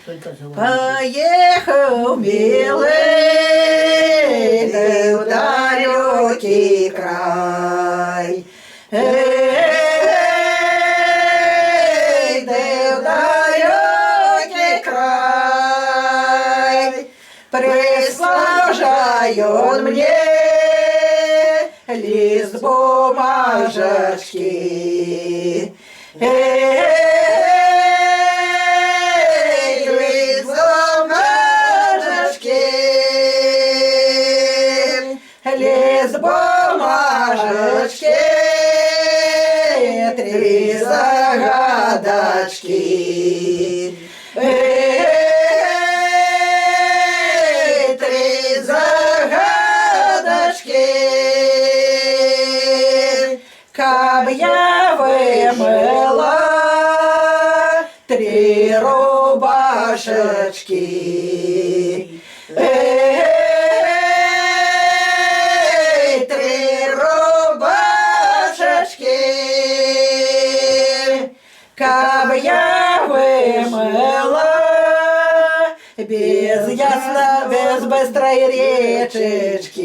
Поехал милый да в далекий край. Эй, да в далекий край. Прислал же он мне лист бумажечки. Лист бумажечки, лист бумажечки, три загадочки. Три загадочки. Каб я вымыла три рубашечки. Три рубашечки. Каб я вымыла без ясно, без быстрой речечки.